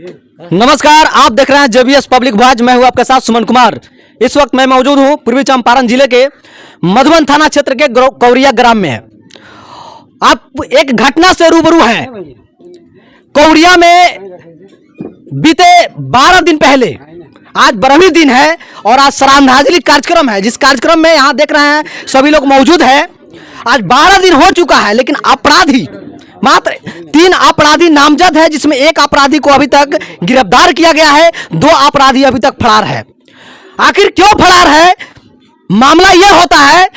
नमस्कार, आप देख रहे हैं जेबीएस पब्लिक वॉइस। मैं हूं आपके साथ सुमन कुमार। इस वक्त मैं मौजूद हूं पूर्वी चंपारण जिले के मधुबन थाना क्षेत्र के कौरिया ग्राम में। आप एक घटना से रूबरू हैं। कौरिया में बीते 12 दिन पहले, आज 12वीं दिन है और आज श्रद्धांजलि कार्यक्रम है, जिस कार्यक्रम में यहाँ देख रहे हैं सभी लोग मौजूद हैं। आज 12 दिन हो चुका है, लेकिन अपराधी मात्र 3 अपराधी नामजद है, जिसमें एक अपराधी को अभी तक गिरफ्तार किया गया है, 2 अपराधी अभी तक फरार है। आखिर क्यों फरार है? मामला यह होता है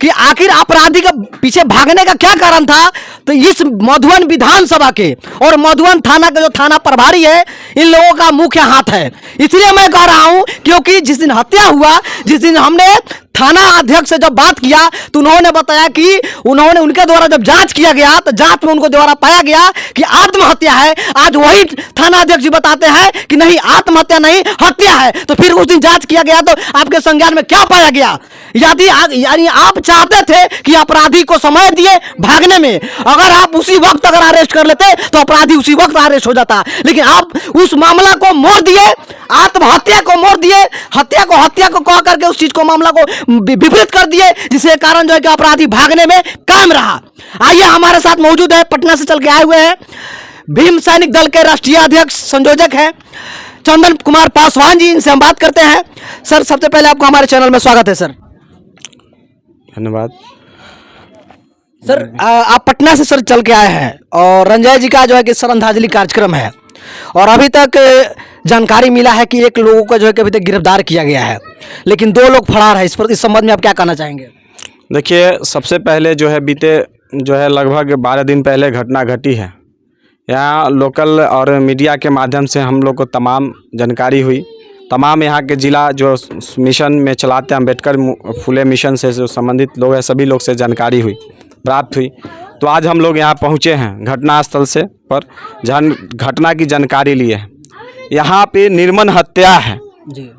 कि आखिर अपराधी के पीछे भागने का क्या कारण था। तो इस मधुबन विधानसभा के और मधुबन थाना का जो थाना प्रभारी है, इन लोगों का मुख्य हाथ है। इसलिए मैं कह रहा हूं क्योंकि जिस दिन हत्या हुआ, जिस दिन हमने थाना अध्यक्ष से जब बात किया तो उन्होंने बताया कि उनके द्वारा जब जांच किया गया तो जांच में उनको द्वारा पाया गया कि आत्महत्या है। आज वही थाना अध्यक्ष जी बताते हैं कि नहीं, आत्महत्या नहीं, हत्या है। तो फिर उस दिन जांच किया गया तो आपके संज्ञान में क्या पाया गया? यानी आप चाहते थे कि अपराधी को समय दिए भागने में, अगर आप उसी वक्त अगर अरेस्ट कर लेते तो अपराधी उसी वक्त अरेस्ट हो जाता, लेकिन आप उस मामला को मोड़ दिए, आत्महत्या को मोड़ दिए, हत्या को कह करके उस चीज को मामला को विपरीत कर दिए, जिसके कारण जो है कि अपराधी भागने में कायम रहा। आइए, हमारे साथ मौजूद है, पटना से चल के आए हुए हैं, भीम सैनिक दल के राष्ट्रीय अध्यक्ष संयोजक हैं चंदन कुमार पासवान जी। इनसे हम बात करते हैं। सर, सबसे पहले आपको हमारे चैनल में स्वागत है। सर, धन्यवाद। सर, आप पटना से सर चल के आए हैं और रंजय जी का जो है कि श्रद्धांजलि कार्यक्रम है और अभी तक जानकारी मिला है कि 1 लोगों को जो है कि अभी तक गिरफ्तार किया गया है, लेकिन 2 लोग फरार है। इस संबंध में आप क्या कहना चाहेंगे? देखिए, सबसे पहले जो है बीते लगभग 12 दिन पहले घटना घटी है। यहाँ लोकल और मीडिया के माध्यम से हम लोग को तमाम जानकारी हुई। तमाम यहाँ के ज़िला जो मिशन में चलाते हैं, अम्बेडकर फुले मिशन से जो संबंधित लोग हैं, सभी लोग से जानकारी प्राप्त हुई। तो आज हम लोग यहाँ पहुँचे हैं घटनास्थल से पर घटना की जानकारी लिए हैं। यहाँ पे निर्मम हत्या है जी।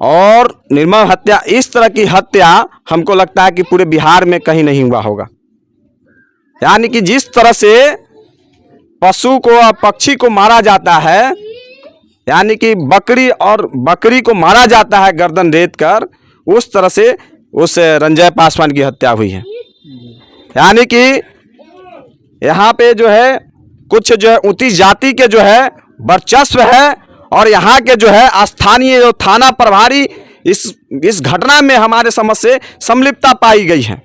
और निर्मम हत्या, इस तरह की हत्या हमको लगता है कि पूरे बिहार में कहीं नहीं हुआ होगा। यानी कि जिस तरह से पशु को और पक्षी को मारा जाता है, यानी कि बकरी को मारा जाता है गर्दन रेत कर, उस तरह से उस रंजय पासवान की हत्या हुई है। यानी कि यहाँ पे जो है कुछ जो है ऊंची जाति के जो है वर्चस्व है और यहाँ के जो है स्थानीय जो थाना प्रभारी इस घटना में हमारे समझ से संलिप्तता पाई गई है।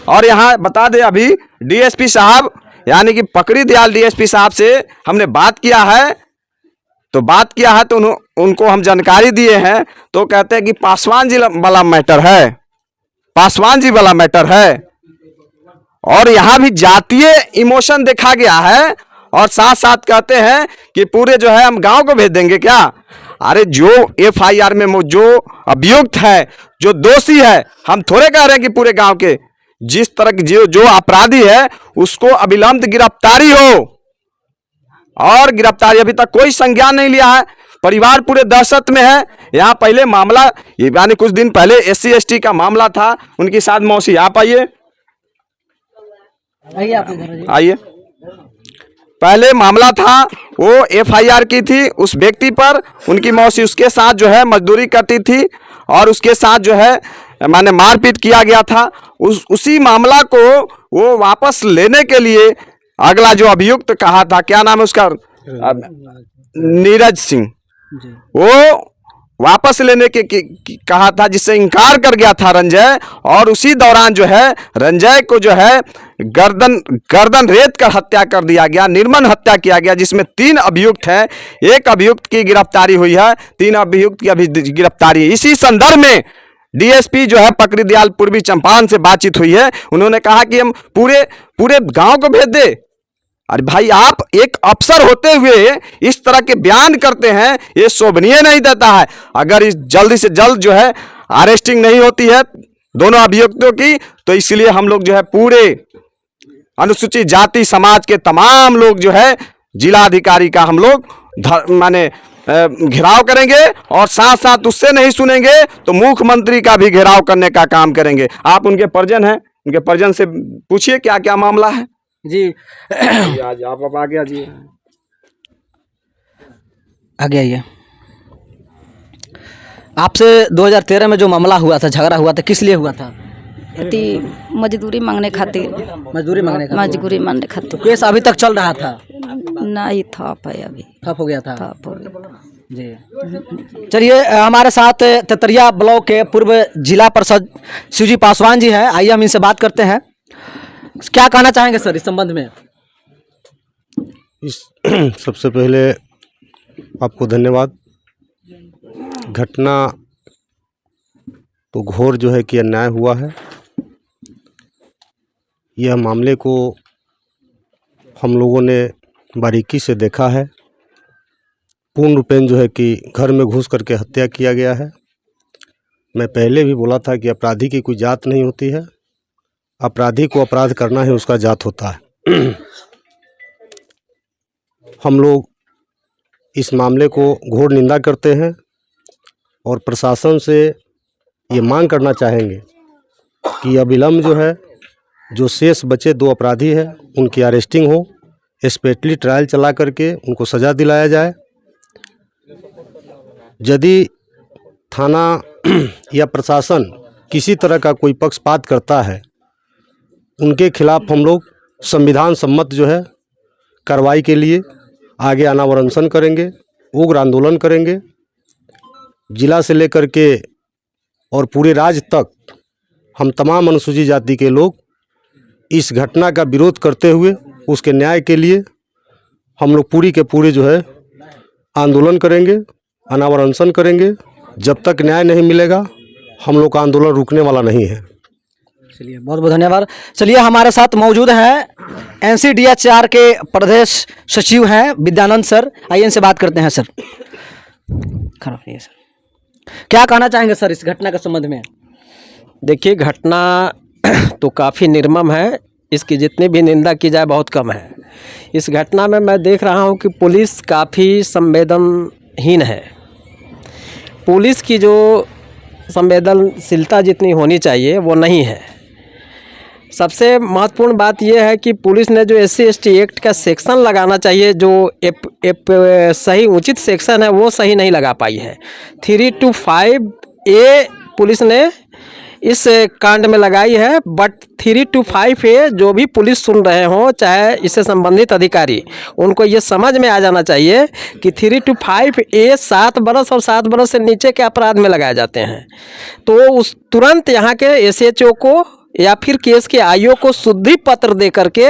और यहाँ बता दें, अभी डीएसपी साहब यानी कि पकड़ी दयाल डीएसपी साहब से हमने बात किया है तो उनको हम जानकारी दिए हैं, तो कहते हैं कि पासवान जी वाला मैटर है। और यहाँ भी जातीय इमोशन देखा गया है और साथ साथ कहते हैं कि पूरे जो है हम गांव को भेज देंगे क्या? अरे, जो एफआईआर में जो अभियुक्त है, जो दोषी है, हम थोड़े कह रहे हैं कि पूरे गांव के, जिस तरह की जो अपराधी है उसको अविलंब गिरफ्तारी हो। और गिरफ्तारी अभी तक कोई संज्ञान नहीं लिया है। परिवार पूरे दहशत में है। यहाँ पहले मामला यानी कुछ दिन पहले SC ST का मामला था। उनकी साथ मौसी, आप आइए। पहले मामला था, वो FIR की थी उस व्यक्ति पर। उनकी मौसी उसके साथ जो है मजदूरी करती थी और उसके साथ जो है माने मारपीट किया गया था। उसी मामला को वो वापस लेने के लिए अगला जो अभियुक्त कहा था, क्या नाम है उसका, नीरज सिंह, वो वापस लेने के कहा था, जिससे इनकार कर गया था रंजय। और उसी दौरान जो है रंजय को जो है गर्दन रेत कर हत्या कर दिया गया, निर्मम हत्या किया गया, जिसमें 3 अभियुक्त हैं। 1 अभियुक्त की गिरफ्तारी हुई है, 3 अभियुक्त की अभी गिरफ्तारी है। इसी संदर्भ में डीएसपी जो है पकड़ी दयाल पूर्वी चंपारण से बातचीत हुई है। उन्होंने कहा कि हम पूरे गांव को भेज दे। अरे भाई, आप एक अफसर होते हुए इस तरह के बयान करते हैं, ये शोभनीय नहीं देता है। अगर इस जल्दी से जल्द जो है अरेस्टिंग नहीं होती है दोनों अभियुक्तों की, तो इसलिए हम लोग जो है पूरे अनुसूचित जाति समाज के तमाम लोग जो है जिलाधिकारी का हम लोग घेराव करेंगे और साथ साथ उससे नहीं सुनेंगे तो मुख्यमंत्री का भी घेराव करने का काम करेंगे। आप उनके परिजन हैं, उनके परिजन से पूछिए क्या क्या मामला है। जी, आज आप आगे आ जाइए। आगे आइए। आपसे 2013 में जो मामला हुआ था, झगड़ा हुआ था, किस लिए हुआ था? अति मजदूरी मांगने खातिर। मजदूरी मांगने का? मजदूरी मांगने खातिर केस अभी तक चल रहा था? नहीं था भाई, अभी ठप हो गया था? ठप हो गया। जी। चलिए हमारे साथ तेतरिया ब्लॉक के पूर्व जिला परिषद शिवजी पासवान जी हैं, आइए हम इनसे बात करते हैं। क्या कहना चाहेंगे सर इस संबंध में? इस सबसे पहले आपको धन्यवाद। घटना तो घोर जो है कि अन्याय हुआ है। यह मामले को हम लोगों ने बारीकी से देखा है। पूर्ण रूपेण जो है कि घर में घुस करके हत्या किया गया है। मैं पहले भी बोला था कि अपराधी की कोई जात नहीं होती है, अपराधी को अपराध करना ही उसका जात होता है। हम लोग इस मामले को घोर निंदा करते हैं और प्रशासन से ये मांग करना चाहेंगे कि अविलंब जो है, जो शेष बचे 2 अपराधी हैं उनकी अरेस्टिंग हो, स्पेशली ट्रायल चला करके उनको सज़ा दिलाया जाए। यदि थाना या प्रशासन किसी तरह का कोई पक्षपात करता है, उनके खिलाफ हम लोग संविधान सम्मत जो है कार्रवाई के लिए आगे अनावरण अनशन करेंगे, उग्र आंदोलन करेंगे। जिला से लेकर के और पूरे राज्य तक हम तमाम अनुसूचित जाति के लोग इस घटना का विरोध करते हुए उसके न्याय के लिए हम लोग पूरी के पूरे जो है आंदोलन करेंगे, अनावरण अनशन करेंगे। जब तक न्याय नहीं मिलेगा हम लोग का आंदोलन रुकने वाला नहीं है। चलिए बहुत बहुत धन्यवाद। चलिए हमारे साथ मौजूद हैं NCDHR के प्रदेश सचिव हैं विद्यानंद सर, आइए इनसे बात करते हैं। सर खड़ा होइए सर, क्या कहना चाहेंगे सर इस घटना के संबंध में? देखिए, घटना तो काफ़ी निर्मम है, इसकी जितनी भी निंदा की जाए बहुत कम है। इस घटना में मैं देख रहा हूं कि पुलिस काफ़ी संवेदनहीन है। पुलिस की जो संवेदनशीलता जितनी होनी चाहिए वो नहीं है। सबसे महत्वपूर्ण बात यह है कि पुलिस ने जो SC/ST एक्ट का सेक्शन लगाना चाहिए, जो सही उचित सेक्शन है, वो सही नहीं लगा पाई है। 325A पुलिस ने इस कांड में लगाई है, बट 325A जो भी पुलिस सुन रहे हों, चाहे इससे संबंधित अधिकारी, उनको ये समझ में आ जाना चाहिए कि 325A 7 बरस और 7 बरस से नीचे के अपराध में लगाए जाते हैं। तो उस तुरंत यहाँ के SHO को या फिर केस के IO को शुद्धि पत्र दे करके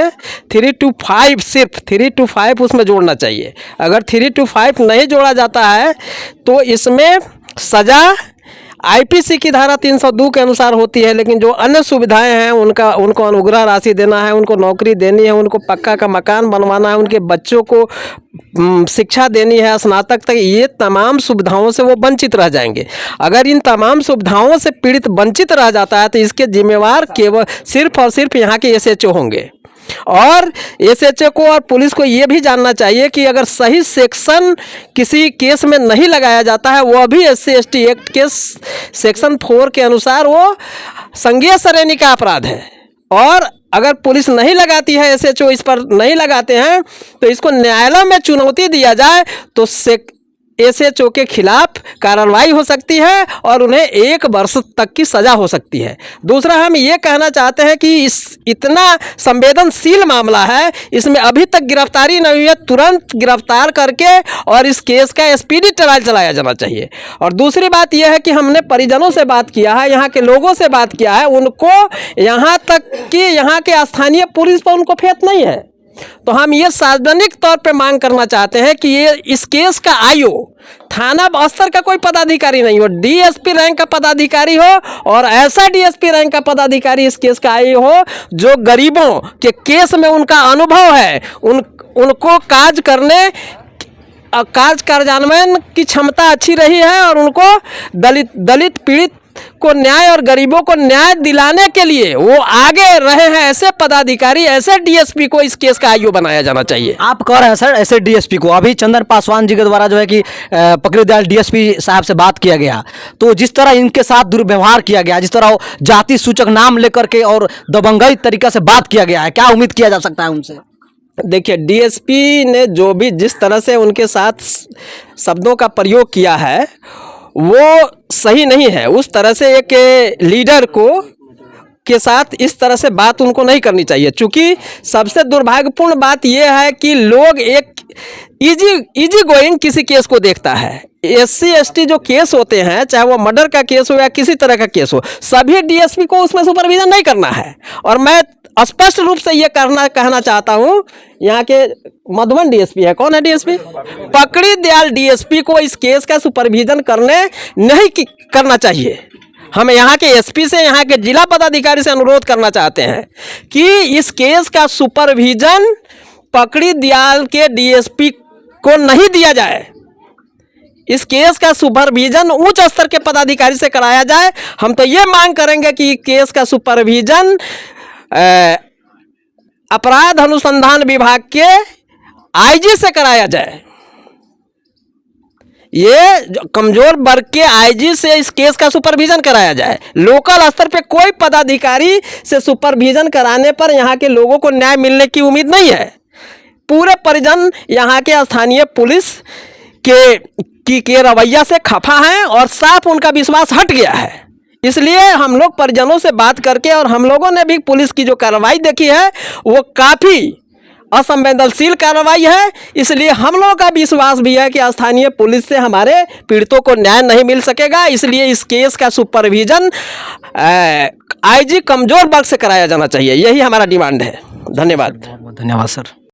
325 सिर्फ 325 उसमें जोड़ना चाहिए। अगर 325 नहीं जोड़ा जाता है तो इसमें सज़ा IPC की धारा 302 के अनुसार होती है, लेकिन जो अन्य सुविधाएं हैं उनको अनुग्रह राशि देना है, उनको नौकरी देनी है, उनको पक्का का मकान बनवाना है, उनके बच्चों को शिक्षा देनी है स्नातक तक, ये तमाम सुविधाओं से वो वंचित रह जाएंगे। अगर इन तमाम सुविधाओं से पीड़ित वंचित रह जाता है तो इसके जिम्मेवार केवल सिर्फ और सिर्फ यहाँ के SHO होंगे। और SHO को और पुलिस को ये भी जानना चाहिए कि अगर सही सेक्शन किसी केस में नहीं लगाया जाता है, वह भी SC/ST एक्ट के सेक्शन 4 के अनुसार वो संज्ञेय श्रेणी का अपराध है। और अगर पुलिस नहीं लगाती है, SHO इस पर नहीं लगाते हैं, तो इसको न्यायालय में चुनौती दिया जाए तो SHO के खिलाफ कार्रवाई हो सकती है और उन्हें 1 वर्ष तक की सज़ा हो सकती है। दूसरा, हम ये कहना चाहते हैं कि इस इतना संवेदनशील मामला है, इसमें अभी तक गिरफ्तारी नहीं हुई है, तुरंत गिरफ्तार करके और इस केस का SPD ट्रायल चलाया जाना चाहिए। और दूसरी बात यह है कि हमने परिजनों से बात किया है, यहाँ के लोगों से बात किया है, उनको यहाँ तक कि यहाँ के स्थानीय पुलिस पर उनको फेथ नहीं है। तो हम ये सार्वजनिक तौर पे मांग करना चाहते हैं कि ये इस केस का IO थाना स्तर का कोई पदाधिकारी नहीं हो, DSP रैंक का पदाधिकारी हो, और ऐसा DSP रैंक का पदाधिकारी इस केस का IO हो जो गरीबों के केस में उनका अनुभव है, उनको कार्यान्वयन की क्षमता अच्छी रही है, और उनको दलित पीड़ित को न्याय और गरीबों को न्याय दिलाने के लिए वो आगे रहे हैं। ऐसे पदाधिकारी, ऐसे DSP को इस केस का IO बनाया जाना चाहिए। आप कह रहे हैं सर ऐसे DSP को, अभी चंदन पासवान जी के द्वारा जो है कि पकड़ी दयाल DSP साहब से बात किया गया, तो जिस तरह इनके साथ दुर्व्यवहार किया गया, जिस तरह जाति सूचक नाम लेकर के और दबंगई तरीका से बात किया गया है, क्या उम्मीद किया जा सकता है उनसे? देखिए, डीएसपी ने जो भी जिस तरह से उनके साथ शब्दों का प्रयोग किया है वो सही नहीं है। उस तरह से एक लीडर को के साथ इस तरह से बात उनको नहीं करनी चाहिए। चूँकि सबसे दुर्भाग्यपूर्ण बात यह है कि लोग एक इजी गोइंग किसी केस को देखता है। SC ST जो केस होते हैं, चाहे वो मर्डर का केस हो या किसी तरह का केस हो, सभी डीएसपी को उसमें सुपरविजन नहीं करना है। और मैं स्पष्ट रूप से ये कहना चाहता हूँ, यहाँ के मधुबन डीएसपी है, कौन है डीएसपी? पकड़ी दयाल डीएसपी को इस केस का सुपरविजन करना चाहिए। हम यहाँ के एसपी से, यहाँ के जिला पदाधिकारी से अनुरोध करना चाहते हैं कि इस केस का सुपरविजन पकड़ी दयाल के डीएसपी को नहीं दिया जाए। इस केस का सुपरविजन उच्च स्तर के पदाधिकारी से कराया जाए। हम तो ये मांग करेंगे कि केस का सुपरविजन अपराध अनुसंधान विभाग के आईजी से कराया जाए। ये कमजोर वर्ग के आईजी से इस केस का सुपरविजन कराया जाए। लोकल स्तर पे कोई पदाधिकारी से सुपरविजन कराने पर यहाँ के लोगों को न्याय मिलने की उम्मीद नहीं है। पूरे परिजन यहाँ के स्थानीय पुलिस के रवैया से खफा हैं और साफ उनका विश्वास हट गया है। इसलिए हम लोग परिजनों से बात करके, और हम लोगों ने भी पुलिस की जो कार्रवाई देखी है वो काफ़ी असंवेदनशील कार्रवाई है। इसलिए हम लोगों का विश्वास भी है कि स्थानीय पुलिस से हमारे पीड़ितों को न्याय नहीं मिल सकेगा। इसलिए इस केस का सुपरविजन आईजी कमजोर वर्ग से कराया जाना चाहिए। यही हमारा डिमांड है। धन्यवाद। धन्यवाद सर।